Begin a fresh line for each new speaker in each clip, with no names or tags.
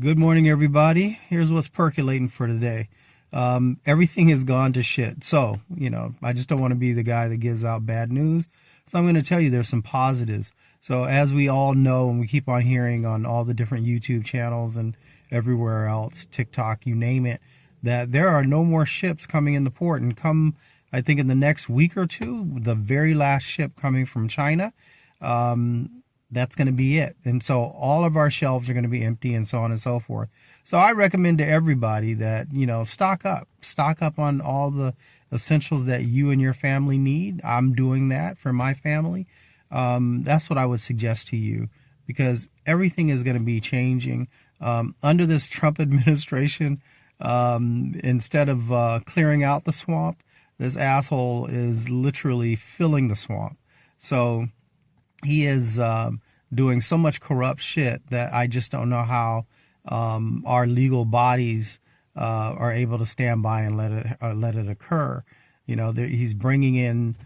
Good morning, everybody. Here's what's percolating for today. Everything has gone to shit. So, I just don't want to be the guy that gives out bad news. So I'm going to tell you there's some positives. So as we all know, and we keep on hearing on all the different YouTube channels and everywhere else, TikTok, you name it, that there are no more ships coming in the port. And I think in the next week or two, the very last ship coming from China, that's going to be it. And so all of our shelves are going to be empty and so on and so forth. So I recommend to everybody that, stock up on all the essentials that you and your family need. I'm doing that for my family. That's what I would suggest to you, because everything is going to be changing. Under this Trump administration, instead of clearing out the swamp, this asshole is literally filling the swamp. So he is doing so much corrupt shit that I just don't know how our legal bodies are able to stand by and let it occur. He's bringing in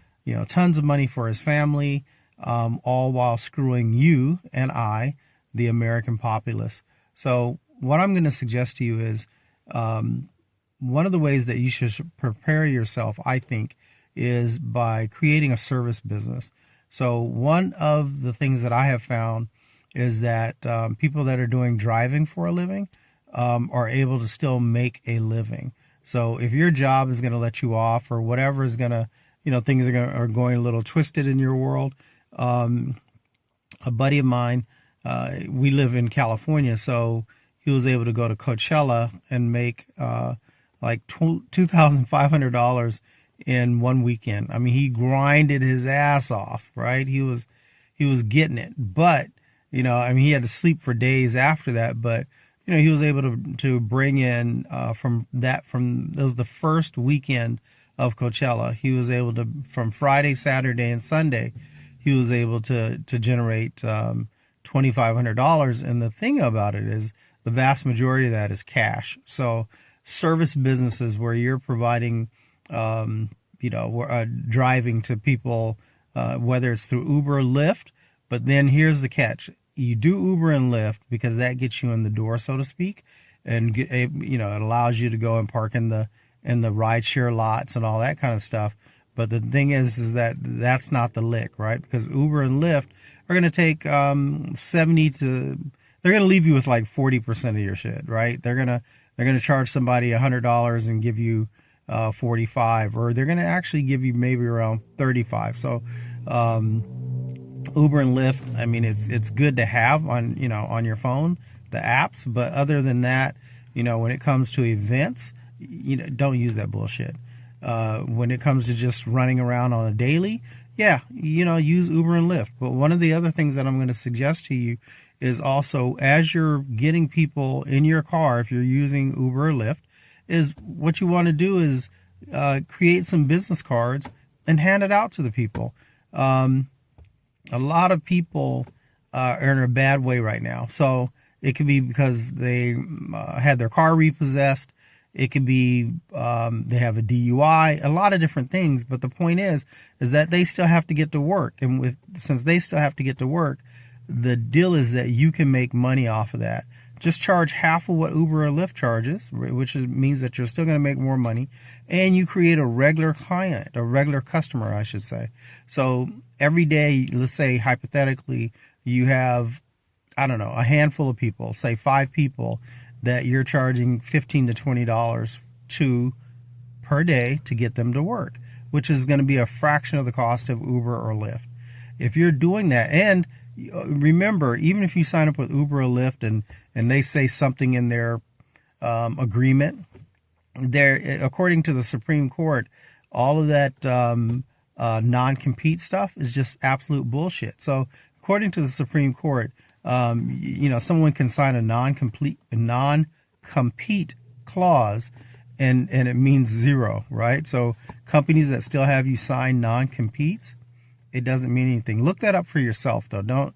tons of money for his family, all while screwing you and I, the American populace. So what I'm going to suggest to you is one of the ways that you should prepare yourself, I think, is by creating a service business. So one of the things that I have found is that people that are doing driving for a living are able to still make a living. So if your job is going to let you off, or whatever is going to, things are going a little twisted in your world. A buddy of mine, we live in California, so he was able to go to Coachella and make like $2,500 in one weekend. I mean, he grinded his ass off, right? He was getting it, but he had to sleep for days after that. But he was able to bring in from that was the first weekend of Coachella. He was able to, from Friday, Saturday, and Sunday, he was able to generate $2,500. And the thing about it is, the vast majority of that is cash. So service businesses where you're providing driving to people, whether it's through Uber or Lyft. But then here's the catch. You do Uber and Lyft because that gets you in the door, so to speak. And, it allows you to go and park in the rideshare lots and all that kind of stuff. But the thing is that that's not the lick, right? Because Uber and Lyft are going to take they're going to leave you with like 40% of your shit, right? They're going to charge somebody $100 and give you 45, or they're going to actually give you maybe around 35. So Uber and Lyft, I mean, it's good to have on your phone, the apps, but other than that, when it comes to events, don't use that bullshit. When it comes to just running around on a daily, use Uber and Lyft. But one of the other things that I'm going to suggest to you is also, as you're getting people in your car, if you're using Uber or Lyft, is what you want to do is create some business cards and hand it out to the people. A lot of people are in a bad way right now. So it could be because they had their car repossessed. It could be they have a DUI, a lot of different things. But the point is that they still have to get to work. And since they still have to get to work, the deal is that you can make money off of that. Just charge half of what Uber or Lyft charges, which means that you're still going to make more money, and you create a regular client, a regular customer, I should say. So every day, let's say hypothetically, you have, a handful of people, say 5 people, that you're charging $15 to $20 to per day to get them to work, which is going to be a fraction of the cost of Uber or Lyft. If you're doing that, and remember, even if you sign up with Uber or Lyft and they say something in their agreement, according to the Supreme Court, all of that non-compete stuff is just absolute bullshit. So according to the Supreme Court, someone can sign a non-compete clause and it means zero, right? So companies that still have you sign non-competes, it doesn't mean anything. Look that up for yourself, though. Don't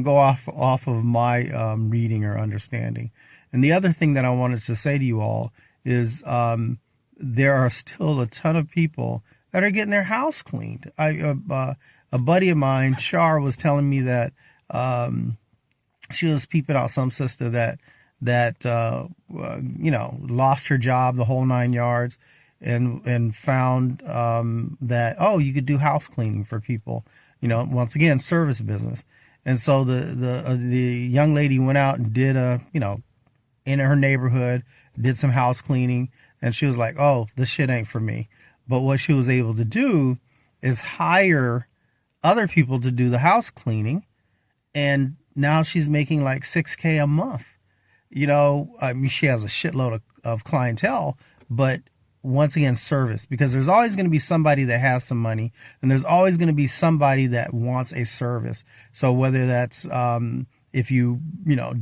go off of my reading or understanding. And the other thing that I wanted to say to you all is there are still a ton of people that are getting their house cleaned. A buddy of mine, Shar, was telling me that she was peeping out some sister that that, lost her job, the whole 9 yards, and found, that, oh, you could do house cleaning for people, once again, service business. And so the young lady went out and did in her neighborhood, did some house cleaning, and she was like, oh, this shit ain't for me. But what she was able to do is hire other people to do the house cleaning. And now she's making like $6K a month. I mean, she has a shitload of clientele, but once again, service, because there's always going to be somebody that has some money, and there's always going to be somebody that wants a service. So whether that's, if you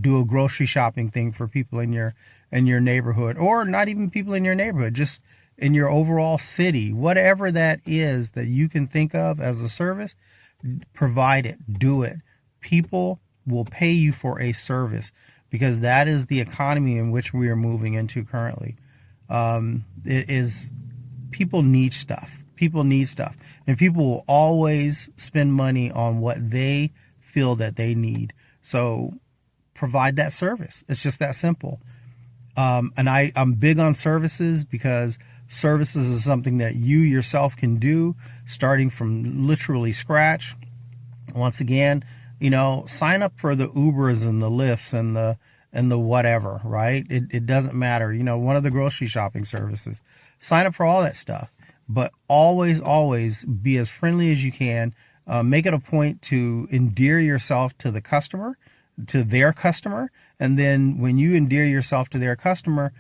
do a grocery shopping thing for people in your neighborhood, or not even people in your neighborhood, just in your overall city, whatever that is that you can think of as a service, provide it, do it. People will pay you for a service, because that is the economy in which we are moving into currently. It is, people need stuff. People need stuff, and people will always spend money on what they feel that they need. So provide that service. It's just that simple. And I'm big on services, because services is something that you yourself can do, starting from literally scratch. Once again, sign up for the Ubers and the Lyfts and the whatever, right? It doesn't matter. One of the grocery shopping services, sign up for all that stuff, but always be as friendly as you can. Make it a point to endear yourself to the customer, to their customer. And then when you endear yourself to their customer,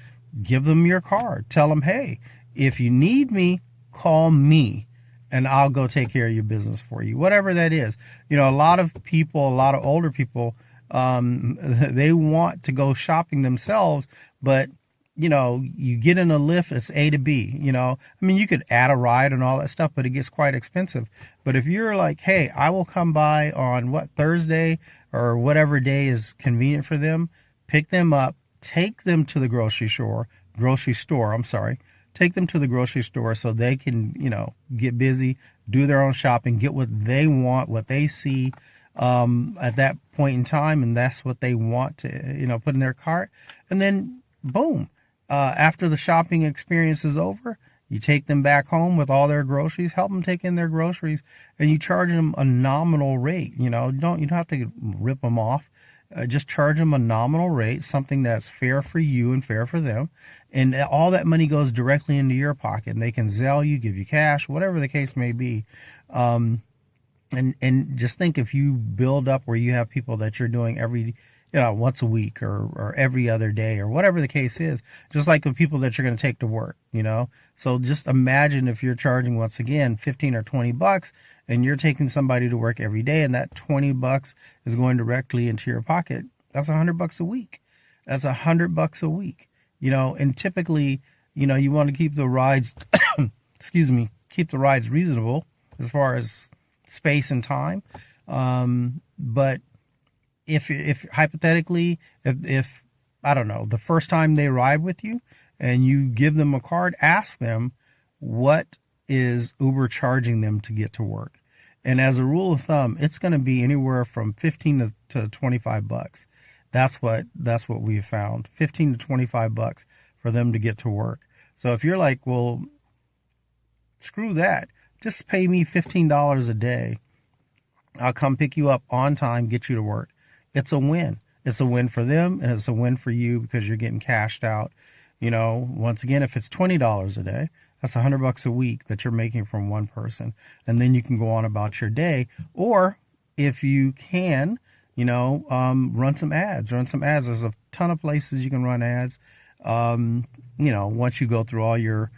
give them your card. Tell them, hey, if you need me, call me, and I'll go take care of your business for you, whatever that is. A lot of people, a lot of older people, they want to go shopping themselves, but you get in a Lyft, it's A to B, I mean, you could add a ride and all that stuff, but it gets quite expensive. But if you're like, hey, I will come by on Thursday or whatever day is convenient for them, pick them up, take them to the grocery store, take them to the grocery store so they can, get busy, do their own shopping, get what they want, what they see, at that point in time. And that's what they want to, put in their cart. And then boom, after the shopping experience is over, you take them back home with all their groceries, help them take in their groceries, and you charge them a nominal rate. You don't have to rip them off. Just charge them a nominal rate, something that's fair for you and fair for them. And all that money goes directly into your pocket, and they can Zelle you, give you cash, whatever the case may be. And just think, if you build up where you have people that you're doing once a week or every other day, or whatever the case is, just like the people that you're going to take to work, So just imagine if you're charging, once again, 15 or 20 bucks, and you're taking somebody to work every day, and that 20 bucks is going directly into your pocket. That's $100 a week. That's $100 a week, and typically, you want to keep the rides, keep the rides reasonable as far as space and time. But if hypothetically, if I don't know, the first time they ride with you and you give them a card, ask them, what is Uber charging them to get to work? And as a rule of thumb, it's going to be anywhere from 15 to 25 bucks. That's what we have found, 15 to 25 bucks for them to get to work. So if you're like, well, screw that, just pay me $15 a day. I'll come pick you up on time, get you to work. It's a win. It's a win for them, and it's a win for you, because you're getting cashed out. Once again, if it's $20 a day, that's $100 a week that you're making from one person. And then you can go on about your day. Or if you can, run some ads. There's a ton of places you can run ads. Once you go through all your,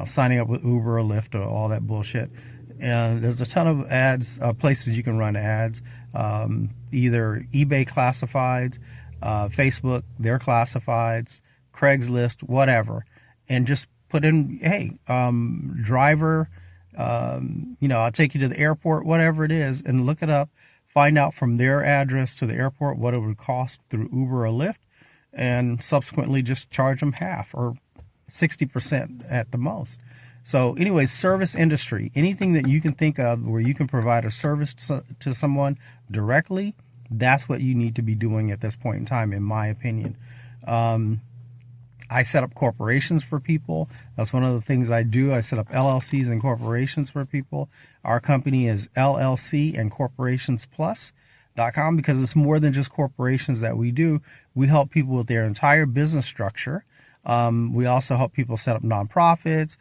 signing up with Uber or Lyft or all that bullshit. And there's a ton of ads, places you can run ads, either eBay classifieds, Facebook, their classifieds, Craigslist, whatever. And just put in, hey, driver, I'll take you to the airport, whatever it is, and look it up. Find out from their address to the airport what it would cost through Uber or Lyft, and subsequently just charge them half or 60% at the most. So anyways, service industry, anything that you can think of where you can provide a service to someone directly, that's what you need to be doing at this point in time, in my opinion. I set up corporations for people. That's one of the things I do. I set up LLCs and corporations for people. Our company is LLC and Corporations Plus.com because it's more than just corporations that we do. We help people with their entire business structure. We also help people set up nonprofits,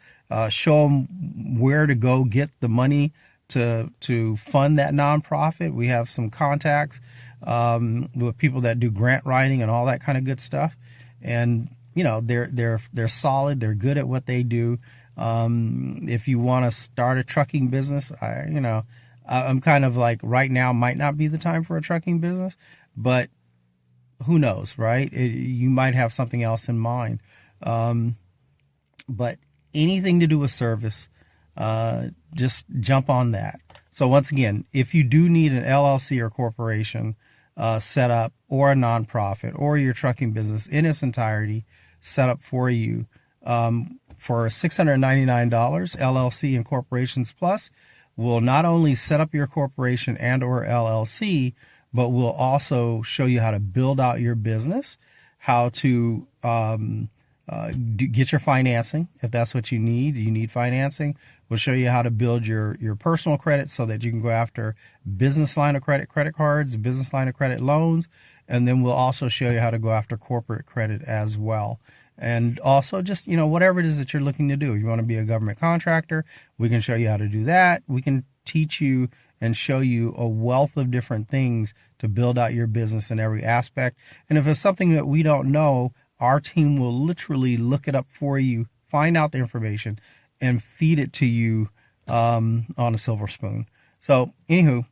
show them where to go get the money to fund that nonprofit. We have some contacts with people that do grant writing and all that kind of good stuff. And you know, they're solid. They're good at what they do. If you want to start a trucking business, I'm kind of like right now might not be the time for a trucking business, but who knows, right? You might have something else in mind. But anything to do with service, just jump on that. So once again, if you do need an LLC or corporation set up, or a nonprofit, or your trucking business in its entirety set up for you, for $699, LLC and Corporations Plus will not only set up your corporation and or LLC, but will also show you how to build out your business, how to get your financing if that's what you need. You need financing. We'll show you how to build your personal credit so that you can go after business line of credit, credit cards, business line of credit loans, and then we'll also show you how to go after corporate credit as well. And also just, whatever it is that you're looking to do. If you want to be a government contractor, we can show you how to do that. We can teach you and show you a wealth of different things to build out your business in every aspect. And if it's something that we don't know, our team will literally look it up for you, find out the information, and feed it to you on a silver spoon. So anywho,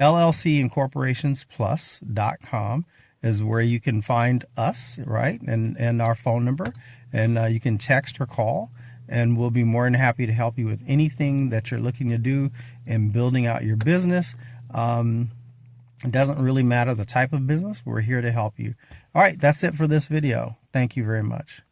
LLC and Corporations Plus.com is where you can find us, right? And our phone number. And you can text or call. And we'll be more than happy to help you with anything that you're looking to do in building out your business. It doesn't really matter the type of business. We're here to help you. All right, that's it for this video. Thank you very much.